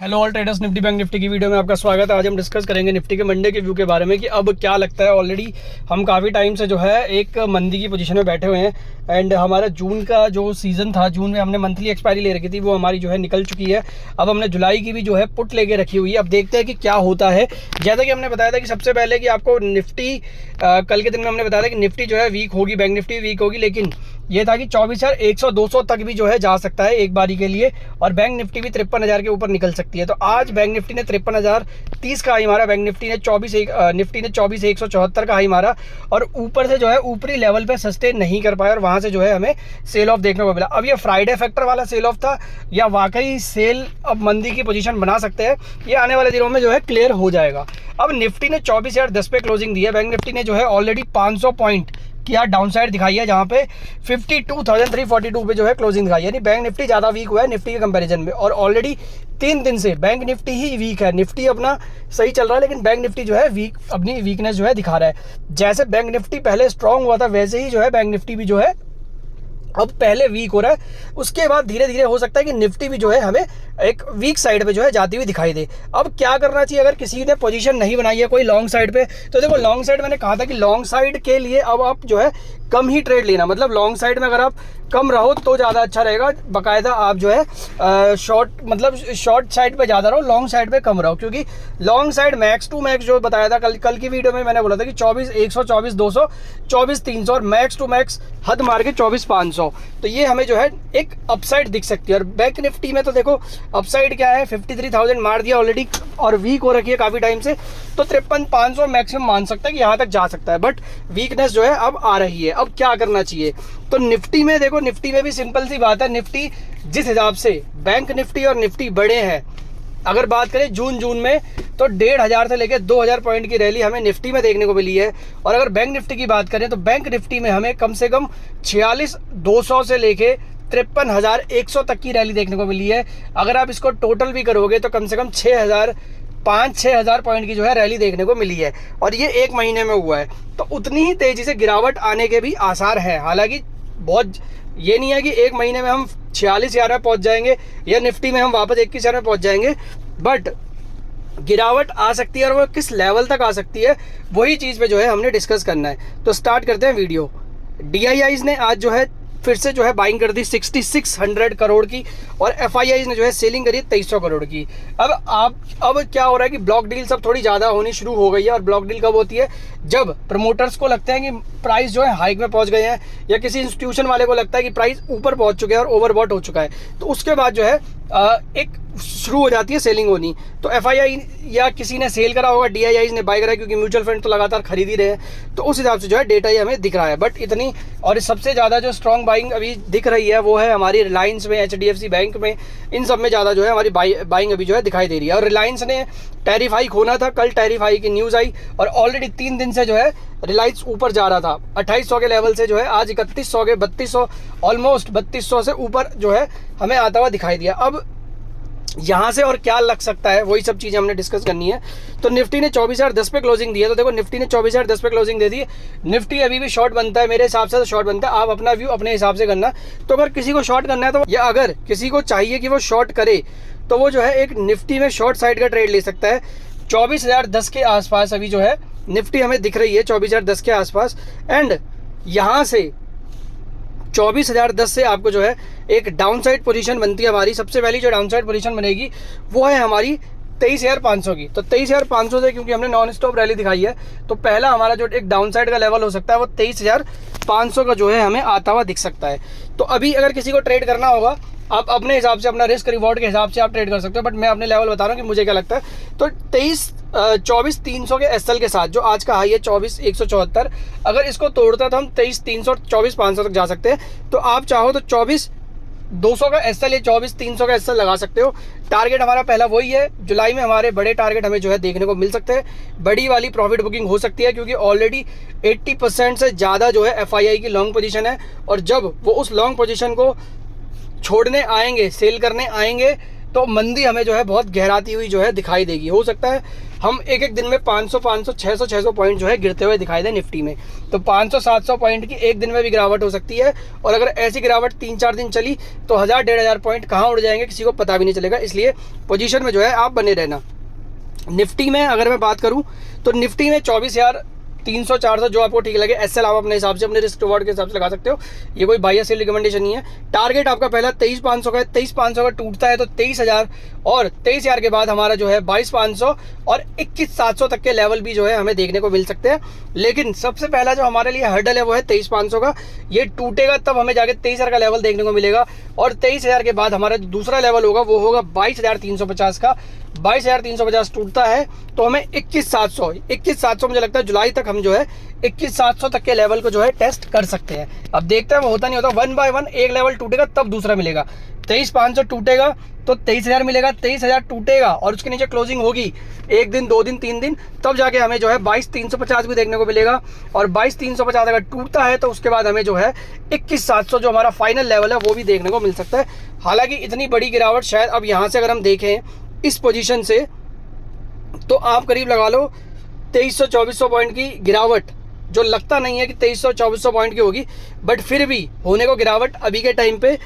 Hello all traders, Nifty bank Nifty की video में आपका स्वागत है। आज हम डिस्कस करेंगे निफ्टी के मंडे के व्यू के बारे में कि अब क्या लगता है। ऑलरेडी हम काफ़ी टाइम से जो है एक मंदी की पोजीशन में बैठे हुए हैं एंड हमारा जून का जो सीज़न था, जून में हमने मंथली एक्सपायरी ले रखी थी, वो हमारी जो है निकल चुकी है। अब हमने जुलाई की भी जो है पुट लेके रखी हुई है। अब देखते हैं कि क्या होता है। जैसा कि हमने बताया था कि सबसे पहले कि आपको निफ्टी कल के दिन में हमने बताया था कि निफ्टी जो है वीक होगी, बैंक निफ्टी वीक होगी, लेकिन ये था कि 24,100-200 तक भी जो है जा सकता है एक बारी के लिए, और बैंक निफ्टी भी 53,000 के ऊपर निकल सकती है। तो आज बैंक निफ्टी ने 53,030 का हाई मारा, बैंक निफ्टी ने 24,174 का हाई मारा, और ऊपर से जो है ऊपरी लेवल पे सस्टेन नहीं कर पाया, और वहां से जो है हमें सेल ऑफ देखने को मिला। अब ये फ्राइडे फैक्टर वाला सेल ऑफ था या वाकई सेल अब मंदी की पोजीशन बना सकते हैं, ये आने वाले दिनों में जो है क्लियर हो जाएगा। अब निफ्टी ने 24,010 पे क्लोजिंग दी है। बैंक निफ्टी ने जो है ऑलरेडी 500 पॉइंट क्या डाउनसाइड दिखाई है, जहां पे 52,342 पे जो है क्लोजिंग दिखाई है। यानी बैंक निफ्टी ज़्यादा वीक हुआ है निफ्टी के कंपैरिजन में, और ऑलरेडी 3 दिन से बैंक निफ्टी ही वीक है। निफ्टी अपना सही चल रहा है, लेकिन बैंक निफ्टी जो है अपनी वीकनेस जो है दिखा रहा है। जैसे बैंक निफ्टी पहले स्ट्रांग हुआ था, वैसे ही जो है बैंक निफ्टी भी जो है अब पहले वीक हो रहा है। उसके बाद धीरे धीरे हो सकता है कि निफ्टी भी जो है हमें एक वीक साइड पे जो है जाती हुई दिखाई दे। अब क्या करना चाहिए, अगर किसी ने पोजीशन नहीं बनाई है कोई लॉन्ग साइड पे, तो देखो लॉन्ग साइड मैंने कहा था कि लॉन्ग साइड के लिए अब आप जो है कम ही ट्रेड लेना। मतलब लॉन्ग साइड में अगर आप कम रहो तो ज़्यादा अच्छा रहेगा। बाकायदा आप जो है शॉर्ट साइड पे ज़्यादा रहो, लॉन्ग साइड पे कम रहो, क्योंकि long side max to max जो बताया था कल की वीडियो में मैंने बोला था कि 24,100, 24,200, 24,300 और मैक्स टू मैक्स हद मार के 24,500। तो ये हमें जो है एक अपसाइड दिख सकती है। और बैंक निफ्टी में तो देखो अपसाइड क्या है, 53,000 मार दिया ऑलरेडी और वीक हो रखी है काफ़ी टाइम से, तो 53,500 मैक्सिमम मान सकता है कि यहाँ तक जा सकता है। बट वीकनेस जो है अब आ रही है। अब क्या करना चाहिए, तो निफ्टी में देखो, निफ्टी में भी सिंपल सी बात है। निफ्टी जिस हिसाब से बैंक निफ्टी और निफ्टी बड़े हैं, अगर बात करें जून में, तो 1,500 से लेकर 2,000 पॉइंट की रैली हमें निफ्टी में देखने को मिली है। और अगर बैंक निफ्टी की बात करें तो बैंक निफ्टी में हमें कम से कम 46,200 से लेके 53,100 तक की रैली देखने को मिली है। अगर आप इसको टोटल भी करोगे तो कम से कम 6,000 पॉइंट की जो है रैली देखने को मिली है, और ये एक महीने में हुआ है। तो उतनी ही तेजी से गिरावट आने के भी आसार हैं। हालांकि बहुत ये नहीं है कि एक महीने में हम 46,000 में पहुंच जाएंगे या निफ्टी में हम वापस 21,000 में पहुंच जाएंगे, बट गिरावट आ सकती है, और वो किस लेवल तक आ सकती है वही चीज़ पे जो है हमने डिस्कस करना है। तो स्टार्ट करते हैं वीडियो। DIIs ने आज जो है फिर से जो है बाइंग कर दी 6,600 करोड़ की, और FIIs ने जो है सेलिंग करी 2,300 करोड़ की। अब क्या हो रहा है कि ब्लॉक डील सब थोड़ी ज़्यादा होनी शुरू हो गई है। और ब्लॉक डील कब होती है, जब प्रमोटर्स को लगता है कि प्राइस जो है हाइक में पहुंच गए हैं, या किसी इंस्टीट्यूशन वाले को लगता है कि प्राइस ऊपर पहुंच चुके हैं और ओवरबॉट हो चुका है, तो उसके बाद जो है एक शुरू हो जाती है सेलिंग होनी। तो FII या किसी ने सेल करा होगा, DIIs ने बाय करा है, क्योंकि म्यूचुअल फंड तो लगातार खरीद ही रहे हैं। तो उस हिसाब से जो है डेटा ही हमें दिख रहा है। बट इतनी, और सबसे ज़्यादा जो स्ट्रॉन्ग बाइंग अभी दिख रही है वो है हमारी रिलायंस में, HDFC बैंक में, इन सब में ज़्यादा जो है हमारी बाइंग अभी जो है दिखाई दे रही है। और रिलायंस ने टैरिफ हाइक होना था, कल टैरिफ हाइक की न्यूज़ आई, और ऑलरेडी 3 दिन से जो है रिलायंस ऊपर जा रहा था 2800 के लेवल से, जो है आज 3100 के 3200, ऑलमोस्ट 3200 से ऊपर जो है हमें आता हुआ दिखाई दिया। अब यहाँ से और क्या लग सकता है, वही सब चीज़ें हमने डिस्कस करनी है। तो निफ्टी ने 24,010 पे क्लोजिंग दी है। तो देखो निफ्टी ने 24,010 पे क्लोजिंग दे दी है। निफ्टी अभी भी शॉर्ट बनता है मेरे हिसाब से, तो शॉर्ट बनता है। आप अपना व्यू अपने हिसाब से करना। तो अगर किसी को शॉर्ट करना है तो, या अगर किसी को चाहिए कि वो शॉर्ट करे, तो वो जो है एक निफ्टी में शॉर्ट साइड का ट्रेड ले सकता है। 24,010 के आसपास अभी जो है निफ्टी हमें दिख रही है, 24,010 के आसपास। एंड यहाँ से 24,010 से आपको जो है एक डाउन साइड पोजीशन बनती है हमारी। सबसे पहली जो डाउन साइड पोजीशन बनेगी वो है हमारी 23,500 की। तो 23,500 से, क्योंकि हमने नॉन स्टॉप रैली दिखाई है, तो पहला हमारा जो एक डाउन साइड का लेवल हो सकता है वो 23,500 का जो है हमें आता हुआ दिख सकता है। तो अभी अगर किसी को ट्रेड करना होगा, आप अपने हिसाब से, अपना रिस्क रिवॉर्ड के हिसाब से आप ट्रेड कर सकते हो। बट मैं अपने लेवल बता रहा हूँ कि मुझे क्या लगता है। तो 24,300 के SL के साथ, जो आज का हाई है 24,174, अगर इसको तोड़ता है तो हम 23,300, 24,500 तक जा सकते हैं। तो आप चाहो तो 24,200 का SL या 24,300 का SL लगा सकते हो। टारगेट हमारा पहला वही है। जुलाई में हमारे बड़े टारगेट हमें जो है देखने को मिल सकते हैं। बड़ी वाली प्रॉफिट बुकिंग हो सकती है, क्योंकि ऑलरेडी 80% से ज़्यादा जो है FII की लॉन्ग पोजीशन है। और जब वो उस लॉन्ग पोजीशन को छोड़ने आएंगे, सेल करने आएंगे, तो मंदी हमें जो है बहुत गहराती हुई जो है दिखाई देगी। हो सकता है हम एक एक दिन में 500 500 600 600 पॉइंट जो है गिरते हुए दिखाई दे निफ्टी में। तो 500 700 पॉइंट की एक दिन में भी गिरावट हो सकती है, और अगर ऐसी गिरावट 3-4 दिन चली तो 1000-1500 पॉइंट कहाँ उड़ जाएंगे किसी को पता भी नहीं चलेगा। इसलिए पोजीशन में जो है आप बने रहना। निफ्टी में अगर मैं बात करूं तो निफ्टी में 24,300-400 जो आपको ठीक लगे, एसएल आप अपने हिसाब से अपने रिस्क रिवॉर्ड के हिसाब से लगा सकते हो। ये कोई बाई या सेल रिकमेंडेशन नहीं है। टारगेट आपका पहला 23,500 का है। 23,500 का टूटता है तो 23,000, और 23,000 के बाद हमारा जो है 22,500 और 21,700 तक के लेवल भी जो है हमें देखने को मिल सकते हैं। लेकिन सबसे पहला जो हमारे लिए हर्डल है वो है 23,500 का। ये टूटेगा तब हमें जाके 23,000 का लेवल देखने को मिलेगा, और 23,000 के बाद हमारा जो दूसरा लेवल होगा वो होगा 22,350 का। 22,350 टूटता है तो हमें 21,700 मुझे लगता है जुलाई तक हम जो है 21,700 तक के लेवल को जो है टेस्ट कर सकते हैं। अब देखते हैं वो होता नहीं होता, 1 बाय 1 एक लेवल टूटेगा तब दूसरा मिलेगा। 23,500 टूटेगा तो 23,000 मिलेगा, 23,000 टूटेगा और उसके नीचे क्लोजिंग होगी 1 दिन 2 दिन 3 दिन, तब जाके हमें जो है 22,350 भी देखने को मिलेगा। और 22,350 अगर टूटता है तो उसके बाद हमें जो है 21,700 जो हमारा फाइनल लेवल है वो भी देखने को मिल सकता है। हालांकि इतनी बड़ी गिरावट शायद अब यहाँ से अगर हम देखें इस पोजीशन से तो आप करीब लगा लो 2300-2400 पॉइंट की गिरावट, जो लगता नहीं है कि 2300-2400 पॉइंट की होगी, बट फिर भी होने को गिरावट अभी के टाइम पे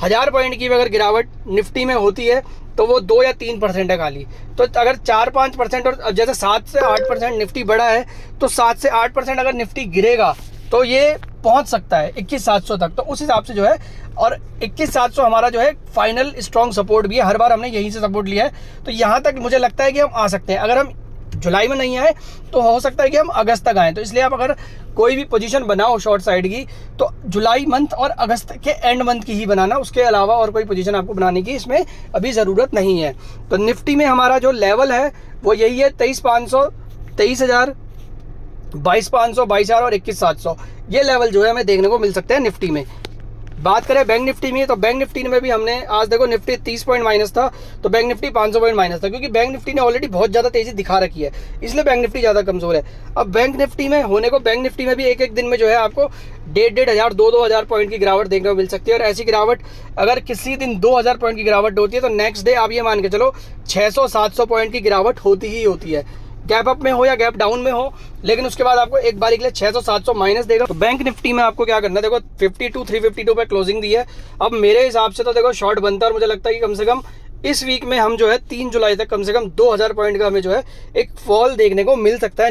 1000 पॉइंट की भी अगर गिरावट निफ्टी में होती है तो वो 2 या 3% है खाली। तो अगर 4-5% और जैसे 7 से 8% निफ्टी बढ़ा है तो 7 से 8% अगर निफ्टी गिरेगा तो ये पहुंच सकता है 21,700 तक। तो उस हिसाब से जो है, और 21,700 हमारा जो है फाइनल स्ट्रॉन्ग सपोर्ट भी है, हर बार हमने यहीं से सपोर्ट लिया है। तो यहाँ तक मुझे लगता है कि हम आ सकते हैं। अगर हम जुलाई में नहीं आए तो हो सकता है कि हम अगस्त तक आएँ। तो इसलिए आप अगर कोई भी पोजीशन बनाओ शॉर्ट साइड की तो जुलाई मंथ और अगस्त के एंड मंथ की ही बनाना, उसके अलावा और कोई पोजीशन आपको बनाने की इसमें अभी ज़रूरत नहीं है। तो निफ्टी में हमारा जो लेवल है वो यही है 23,500, 23,000, 22,500, 22,000 और 21,700, ये लेवल जो है हमें देखने को मिल सकते हैं निफ्टी में। बात करें बैंक निफ्टी में तो बैंक निफ्टी में भी हमने आज देखो निफ्टी 30 पॉइंट माइनस था तो बैंक निफ्टी 500 पॉइंट माइनस था, क्योंकि बैंक निफ्टी ने ऑलरेडी बहुत ज़्यादा तेज़ी दिखा रखी है, इसलिए बैंक निफ्टी ज़्यादा कमज़ोर है। अब बैंक निफ्टी में होने को, बैंक निफ्टी में भी एक एक दिन में जो है आपको 1,500 2,000 पॉइंट की गिरावट देखने को मिल सकती है। और ऐसी गिरावट अगर किसी दिन 2,000 पॉइंट की गिरावट होती है तो नेक्स्ट डे आप ये मान के चलो 600-700 पॉइंट की गिरावट होती ही होती है, गैप अप में हो या गैप डाउन में हो, लेकिन उसके बाद आपको एक बार के लिए 600-700 माइनस देगा। तो बैंक निफ्टी में आपको क्या करना है, देखो 52-352 पे क्लोजिंग दी है। अब मेरे हिसाब से तो देखो शॉर्ट बनता है, और मुझे लगता है कि कम से कम इस वीक में हम जो है 3 जुलाई तक कम से कम 2,000 पॉइंट का हमें जो है एक फॉल देखने को मिल सकता है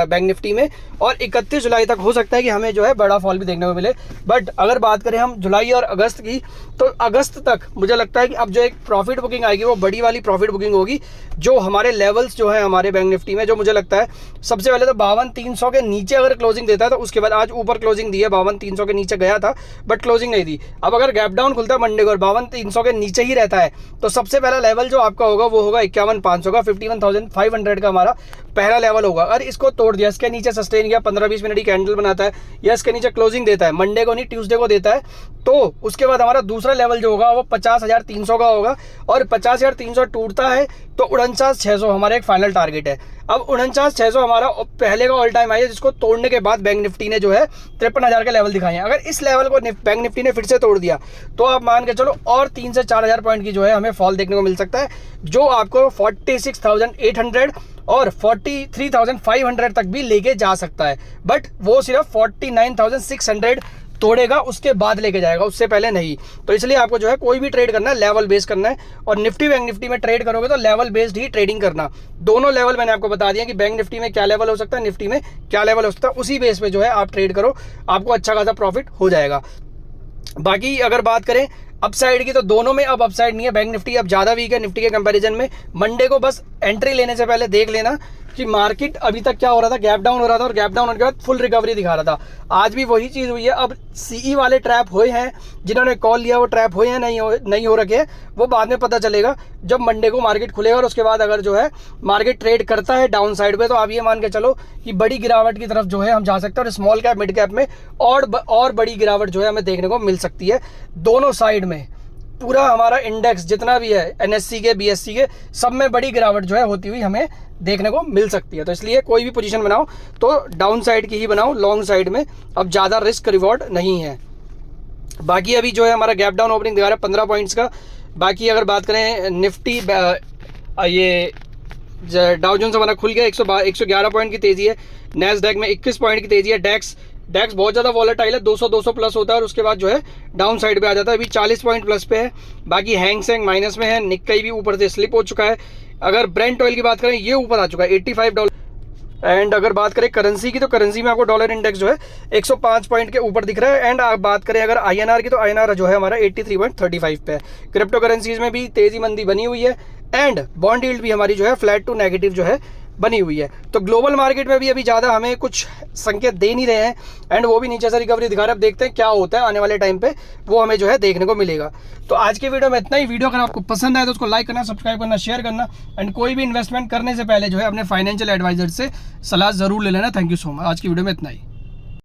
बैंक निफ्टी में, और 31 जुलाई तक हो सकता है कि हमें जो है बड़ा फॉल भी देखने को मिले। बट अगर बात करें हम जुलाई और अगस्त की तो अगस्त तक मुझे लगता है कि अब जो एक प्रॉफिट बुकिंग आएगी वो बड़ी वाली प्रॉफिट बुकिंग होगी। जो हमारे लेवल्स जो है हमारे बैंक निफ्टी में, जो मुझे लगता है सबसे पहले तो 52,300 के नीचे अगर क्लोजिंग देता है तो उसके बाद आज ऊपर क्लोजिंग दी है, 52,300 के नीचे गया था बट क्लोजिंग नहीं दी। अब अगर गैप डाउन खुलता है मंडे को और 52,300 के नीचे ही रहता है तो सबसे पहला लेवल जो आपका होगा वो होगा 51,500 का, 51,500 का हमारा पहला लेवल होगा। अगर इसको तोड़ दिया, इसके नीचे सस्टेन किया, 15-20 मिनट की कैंडल बनाता है या इसके नीचे क्लोजिंग देता है, मंडे को नहीं ट्यूसडे को देता है, तो उसके बाद हमारा दूसरा लेवल जो होगा वो 50,300 का होगा। और 50,300 टूटता है तो 49,600 हमारा एक फाइनल टारगेट है। अब 49,600 हमारा पहले का ऑल टाइम हाई है, जिसको तोड़ने के बाद बैंक निफ्टी ने जो है 53,000 के लेवल दिखाए हैं। अगर इस लेवल को बैंक निफ्टी ने फिर से तोड़ दिया तो आप मान के चलो और 3 से 4,000 पॉइंट की जो है हमें फॉल देखने को मिल सकता है, जो आपको 46,800 और 43,500 तक भी लेके जा सकता है। बट वो सिर्फ 49,600 तोड़ेगा, उसके बाद लेके जाएगा, उससे पहले नहीं। तो इसलिए आपको जो है कोई भी ट्रेड करना है लेवल बेस्ड करना है, और निफ्टी बैंक निफ्टी में ट्रेड करोगे तो लेवल बेस्ड ही ट्रेडिंग करना। दोनों लेवल मैंने आपको बता दिया कि बैंक निफ्टी में क्या लेवल हो सकता है, निफ्टी में क्या लेवल हो सकता है, उसी बेस पे जो है आप ट्रेड करो, आपको अच्छा खासा प्रॉफिट हो जाएगा। बाकी अगर बात करें अपसाइड की तो दोनों में अब अपसाइड नहीं है। बैंक निफ्टी अब ज़्यादा वीक है निफ्टी के कंपैरिजन में। मंडे को बस एंट्री लेने से पहले देख लेना कि मार्केट अभी तक क्या हो रहा था, गैप डाउन हो रहा था, और गैप डाउन होने के बाद फुल रिकवरी दिखा रहा था। आज भी वही चीज़ हुई है। अब सीई वाले ट्रैप हुए हैं, जिन्होंने कॉल लिया वो ट्रैप हुए हैं, नहीं हो रखे हैं, वो बाद में पता चलेगा जब मंडे को मार्केट खुलेगा। और उसके बाद अगर जो है मार्केट ट्रेड करता है डाउन साइड पे तो आप ये मान के चलो कि बड़ी गिरावट की तरफ जो है हम जा सकते हैं, और स्मॉल कैप मिड कैप में और बड़ी गिरावट जो है हमें देखने को मिल सकती है। दोनों साइड में पूरा हमारा इंडेक्स जितना भी है, एनएससी के बीएससी के, सब में बड़ी गिरावट जो है होती हुई हमें देखने को मिल सकती है। तो इसलिए कोई भी पोजीशन बनाओ तो डाउन साइड की ही बनाओ, लॉन्ग साइड में अब ज़्यादा रिस्क रिवॉर्ड नहीं है। बाकी अभी जो है हमारा गैप डाउन ओपनिंग दिखा रहा है 15 पॉइंट्स का। बाकी अगर बात करें निफ्टी ये डाउ जोन्स हमारा खुल गया, 111 पॉइंट की तेजी है। नैस्डैक में 21 पॉइंट की तेजी है। डेक्स बहुत ज़्यादा वॉलेटाइल है, 200 प्लस होता है और उसके बाद जो है डाउन साइड पे आ जाता है। अभी 40 पॉइंट प्लस पे है। बाकी हैंग सेंग माइनस में है। निक्काई भी ऊपर से स्लिप हो चुका है। अगर ब्रेंट ऑयल की बात करें, ये ऊपर आ चुका है $85। एंड अगर बात करें करेंसी की, तो करेंसी में आपको डॉलर इंडेक्स जो है 105 पॉइंट के ऊपर दिख रहा है। एंड आप बात करें अगर INR की, तो INR जो है हमारा 83.35 पे है। क्रिप्टो करेंसीज में भी तेजी मंदी बनी हुई है। एंड बॉन्ड यील्ड भी हमारी जो है फ्लैट टू नेगेटिव जो है बनी हुई है। तो ग्लोबल मार्केट में भी अभी ज़्यादा हमें कुछ संकेत दे नहीं रहे हैं। एंड वो भी नीचे से रिकवरी दिखा रहे हैं। अब देखते हैं क्या होता है आने वाले टाइम पे, वो हमें जो है देखने को मिलेगा। तो आज के वीडियो में इतना ही। वीडियो अगर आपको पसंद आए तो उसको लाइक करना, सब्सक्राइब करना, शेयर करना। एंड कोई भी इन्वेस्टमेंट करने से पहले जो है अपने फाइनेंशियल एडवाइजर से सलाह जरूर ले लेना। Thank you so much. आज की वीडियो में इतना ही।